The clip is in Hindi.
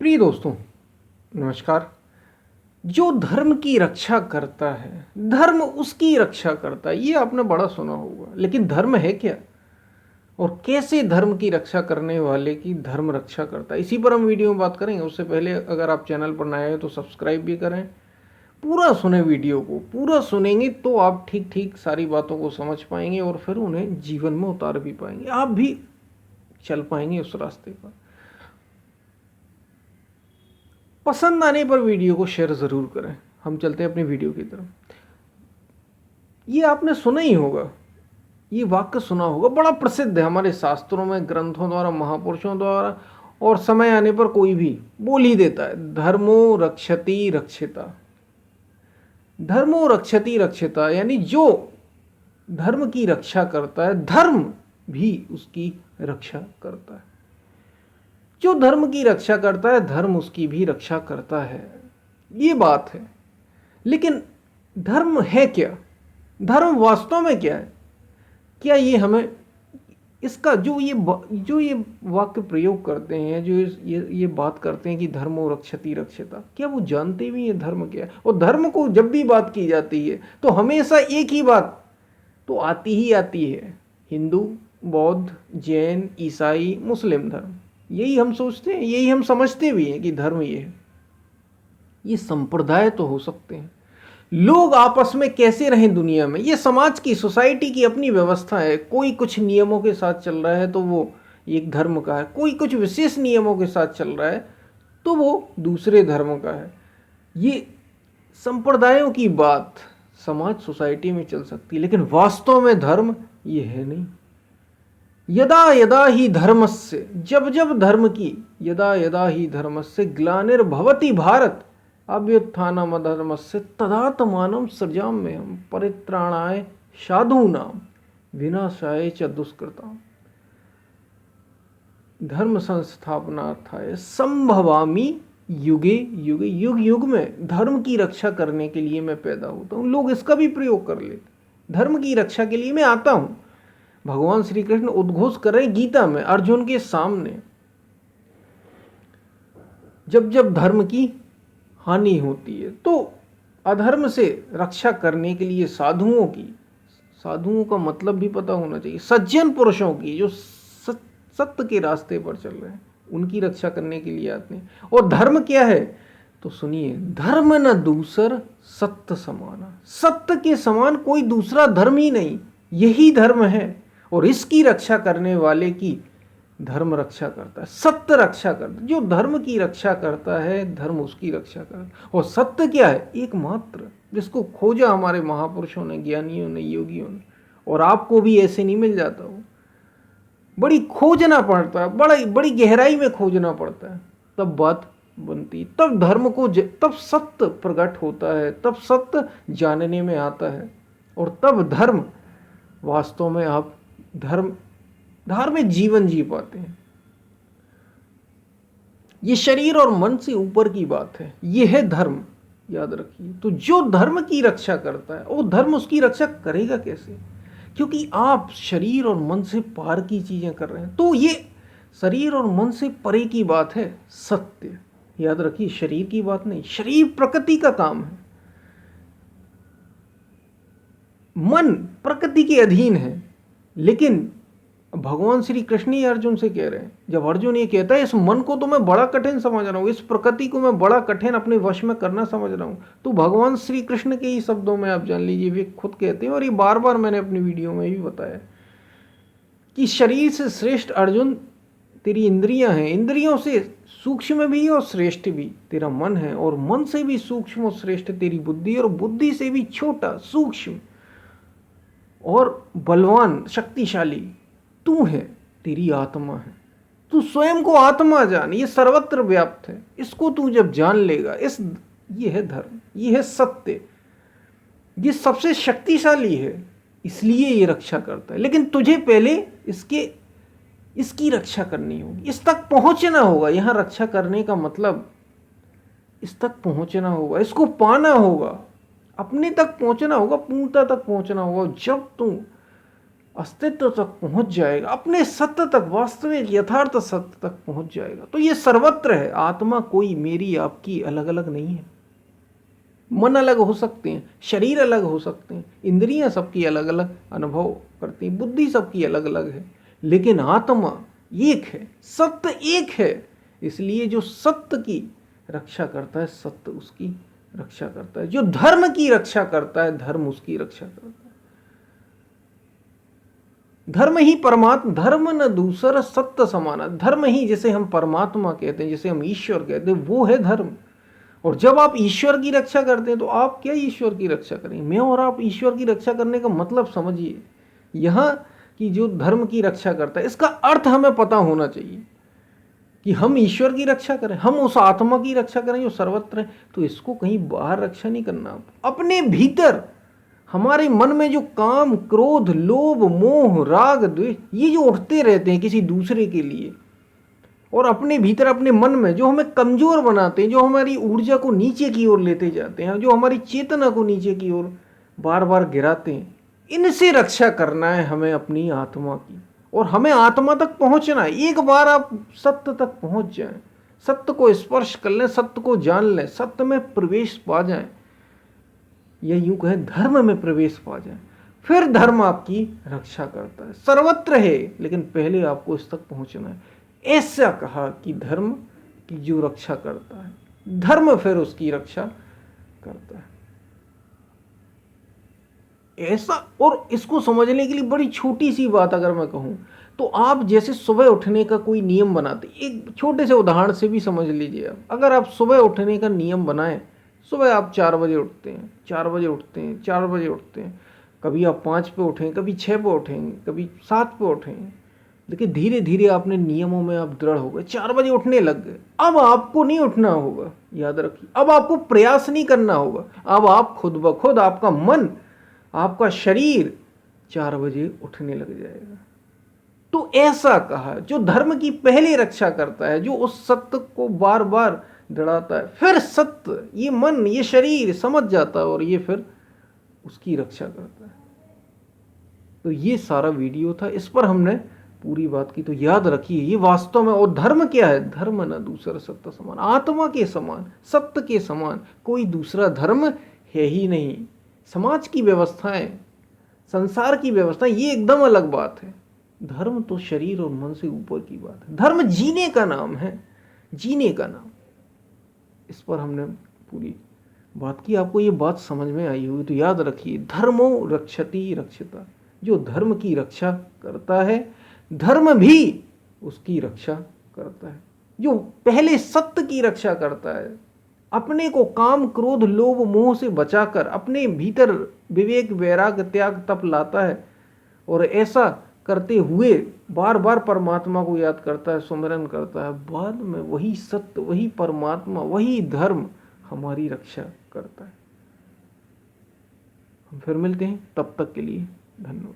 प्रिय दोस्तों, नमस्कार। जो धर्म की रक्षा करता है, धर्म उसकी रक्षा करता है, ये आपने बड़ा सुना होगा। लेकिन धर्म है क्या और कैसे धर्म की रक्षा करने वाले की धर्म रक्षा करता है, इसी पर हम वीडियो में बात करेंगे। उससे पहले अगर आप चैनल पर नए हैं तो सब्सक्राइब भी करें। पूरा सुने, वीडियो को पूरा सुनेंगे तो आप ठीक ठीक सारी बातों को समझ पाएंगे और फिर उन्हें जीवन में उतार भी पाएंगे। आप भी चल पाएंगे उस रास्ते पर। पसंद आने पर वीडियो को शेयर ज़रूर करें। हम चलते हैं अपनी वीडियो की तरफ। ये आपने सुना ही होगा, ये वाक्य सुना होगा, बड़ा प्रसिद्ध है हमारे शास्त्रों में, ग्रंथों द्वारा, महापुरुषों द्वारा, और समय आने पर कोई भी बोल ही देता है। धर्मो रक्षति रक्षिता। धर्मो रक्षति रक्षिता यानी जो धर्म की रक्षा करता है, धर्म भी उसकी रक्षा करता है। जो धर्म की रक्षा करता है, धर्म उसकी भी रक्षा करता है। ये बात है। लेकिन धर्म है क्या? धर्म वास्तव में क्या है? क्या ये हमें इसका जो ये वाक्य प्रयोग करते हैं, जो ये बात करते हैं कि धर्मो रक्षति रक्षिता, क्या वो जानते भी हैं धर्म क्या है? और धर्म को जब भी बात की जाती है तो हमेशा एक ही बात तो आती ही आती है, हिंदू, बौद्ध, जैन, ईसाई, मुस्लिम धर्म। यही हम सोचते हैं, यही हम समझते भी हैं कि धर्म ये है। ये संप्रदाय तो हो सकते हैं, लोग आपस में कैसे रहें दुनिया में, ये समाज की, सोसाइटी की अपनी व्यवस्था है। कोई कुछ नियमों के साथ चल रहा है तो वो एक धर्म का है, कोई कुछ विशेष नियमों के साथ चल रहा है तो वो दूसरे धर्म का है। ये संप्रदायों की बात समाज, सोसाइटी में चल सकती है, लेकिन वास्तव में धर्म ये है नहीं। यदा यदा ही धर्मस्य, जब जब धर्म की, यदा यदा ही धर्मस्य ग्लानिर्भवति भारत अभ्युत्थानमधर्मस्य तदात्मानं सृजाम्यहं परित्राणाय साधूनां विनाशाय च दुष्कृताम्। धर्म संस्थापनार्थाय संभवामि युगे युगे। युग युग में धर्म की रक्षा करने के लिए मैं पैदा होता हूँ। लोग इसका भी प्रयोग कर लेते, धर्म की रक्षा के लिए मैं आता हूँ। भगवान श्री कृष्ण उद्घोष कर रहे गीता में अर्जुन के सामने, जब जब धर्म की हानि होती है तो अधर्म से रक्षा करने के लिए साधुओं की, साधुओं का मतलब भी पता होना चाहिए, सज्जन पुरुषों की, जो सत्य के रास्ते पर चल रहे हैं, उनकी रक्षा करने के लिए आते हैं। और धर्म क्या है तो सुनिए, धर्म न दूसर सत्य समाना। सत्य के समान कोई दूसरा धर्म ही नहीं, यही धर्म है। और इसकी रक्षा करने वाले की धर्म रक्षा करता है, सत्य रक्षा करता है। जो धर्म की रक्षा करता है, धर्म उसकी रक्षा करता है। और सत्य क्या है? एकमात्र, जिसको खोजा हमारे महापुरुषों ने, ज्ञानियों ने, योगियों ने। और आपको भी ऐसे नहीं मिल जाता हो, बड़ी खोजना पड़ता है, बड़ी गहराई में खोजना पड़ता है, तब बात बनती, तब धर्म को तब सत्य प्रकट होता है, तब सत्य जानने में आता है। और तब धर्म वास्तव में आप धार्मिक जीवन जी पाते हैं। ये शरीर और मन से ऊपर की बात है, ये है धर्म, याद रखिए। तो जो धर्म की रक्षा करता है, वो धर्म उसकी रक्षा करेगा कैसे? क्योंकि आप शरीर और मन से पार की चीजें कर रहे हैं। तो ये शरीर और मन से परे की बात है सत्य, याद रखिए, शरीर की बात नहीं। शरीर प्रकृति का काम है, मन प्रकृति के अधीन है। लेकिन भगवान श्री कृष्ण ही अर्जुन से कह रहे हैं, जब अर्जुन ये कहता है इस मन को तो मैं बड़ा कठिन समझ रहा हूँ, इस प्रकृति को मैं बड़ा कठिन अपने वश में करना समझ रहा हूँ, तो भगवान श्री कृष्ण के ही शब्दों में आप जान लीजिए, वे खुद कहते हैं। और ये बार बार मैंने अपनी वीडियो में भी बताया कि शरीर से श्रेष्ठ अर्जुन तेरी इंद्रियां हैं, इंद्रियों से सूक्ष्म भी और श्रेष्ठ भी तेरा मन है, और मन से भी सूक्ष्म और श्रेष्ठ तेरी बुद्धि, और बुद्धि से भी छोटा, सूक्ष्म और बलवान, शक्तिशाली तू है, तेरी आत्मा है। तू स्वयं को आत्मा जान, ये सर्वत्र व्याप्त है। इसको तू जब जान लेगा, ये है धर्म, ये है सत्य, ये सबसे शक्तिशाली है, इसलिए ये रक्षा करता है। लेकिन तुझे पहले इसकी रक्षा करनी होगी, इस तक पहुंचना होगा। यहां रक्षा करने का मतलब इस तक पहुंचना होगा, इसको पाना होगा, अपने तक पहुंचना होगा, पूर्णता तक पहुंचना होगा। जब तू अस्तित्व तक पहुंच जाएगा, अपने सत्य तक, वास्तविक यथार्थ सत्य तक पहुंच जाएगा। तो ये सर्वत्र है। आत्मा कोई मेरी आपकी अलग अलग नहीं है। मन अलग हो सकते हैं, शरीर अलग हो सकते हैं, इंद्रियां सबकी अलग अलग अनुभव करती हैं, बुद्धि सबकी अलग अलग है, लेकिन आत्मा एक है, सत्य एक है। इसलिए जो सत्य की रक्षा करता है, सत्य उसकी रक्षा करता है। जो धर्म की रक्षा करता है, धर्म उसकी रक्षा करता है। धर्म ही परमात्मा, धर्म न दूसरा सत्य समाना। धर्म ही, जैसे हम परमात्मा कहते हैं, जैसे हम ईश्वर कहते हैं, वो है धर्म। और जब आप ईश्वर की रक्षा करते हैं तो आप क्या ईश्वर की रक्षा करेंगे? मैं और आप ईश्वर की रक्षा करने का मतलब समझिए। यहाँ की जो धर्म की रक्षा करता है, इसका अर्थ हमें पता होना चाहिए कि हम ईश्वर की रक्षा करें, हम उस आत्मा की रक्षा करें जो सर्वत्र है। तो इसको कहीं बाहर रक्षा नहीं करना, अपने भीतर हमारे मन में जो काम, क्रोध, लोभ, मोह, राग, द्वेष, ये जो उठते रहते हैं किसी दूसरे के लिए, और अपने भीतर, अपने मन में जो हमें कमजोर बनाते हैं, जो हमारी ऊर्जा को नीचे की ओर लेते जाते हैं, जो हमारी चेतना को नीचे की ओर बार बार गिराते हैं, इनसे रक्षा करना है हमें अपनी आत्मा की। और हमें आत्मा तक पहुंचना है। एक बार आप सत्य तक पहुंच जाएं, सत्य को स्पर्श कर लें, सत्य को जान लें, सत्य में प्रवेश पा जाएं, या यूं कहें धर्म में प्रवेश पा जाएं, फिर धर्म आपकी रक्षा करता है। सर्वत्र है, लेकिन पहले आपको इस तक पहुंचना है। ऐसा कहा कि धर्म की जो रक्षा करता है, धर्म फिर उसकी रक्षा करता है। ऐसा, और इसको समझने के लिए बड़ी छोटी सी बात अगर मैं कहूं तो, आप जैसे सुबह उठने का कोई नियम बनाते, एक छोटे से उदाहरण से भी समझ लीजिए आप। अगर आप सुबह उठने का नियम बनाएं, सुबह आप 4 बजे उठते हैं, 4 बजे उठते हैं, 4 बजे उठते हैं, कभी आप 5 पे उठें, कभी 6 पे उठेंगे, कभी 7 पे उठेंगे, देखिए धीरे धीरे आपने नियमों में आप दृढ़ हो गए, 4 बजे उठने लग गए। अब आपको नहीं उठना होगा, याद रखिए, अब आपको प्रयास नहीं करना होगा। अब आप खुद ब खुद, आपका मन, आपका शरीर 4 बजे उठने लग जाएगा। तो ऐसा कहा, जो धर्म की पहले रक्षा करता है, जो उस सत्य को बार बार दृढ़ाता है, फिर सत्य, ये मन, ये शरीर समझ जाता है और ये फिर उसकी रक्षा करता है। तो ये सारा वीडियो था, इस पर हमने पूरी बात की। तो याद रखिए, ये वास्तव में, और धर्म क्या है? धर्म न दूसरा सत्य समान, आत्मा के समान, सत्य के समान कोई दूसरा धर्म है ही नहीं। समाज की व्यवस्थाएं, संसार की व्यवस्था, ये एकदम अलग बात है। धर्म तो शरीर और मन से ऊपर की बात है। धर्म जीने का नाम है, जीने का नाम। इस पर हमने पूरी बात की। आपको ये बात समझ में आई हुई तो याद रखिए, धर्मो रक्षति रक्षिता। जो धर्म की रक्षा करता है, धर्म भी उसकी रक्षा करता है। जो पहले सत्य की रक्षा करता है, अपने को काम, क्रोध, लोभ, मोह से बचाकर अपने भीतर विवेक, वैराग्य, त्याग, तप लाता है, और ऐसा करते हुए बार बार परमात्मा को याद करता है, सुमिरन करता है, बाद में वही सत्य, वही परमात्मा, वही धर्म हमारी रक्षा करता है। हम फिर मिलते हैं, तब तक के लिए धन्यवाद।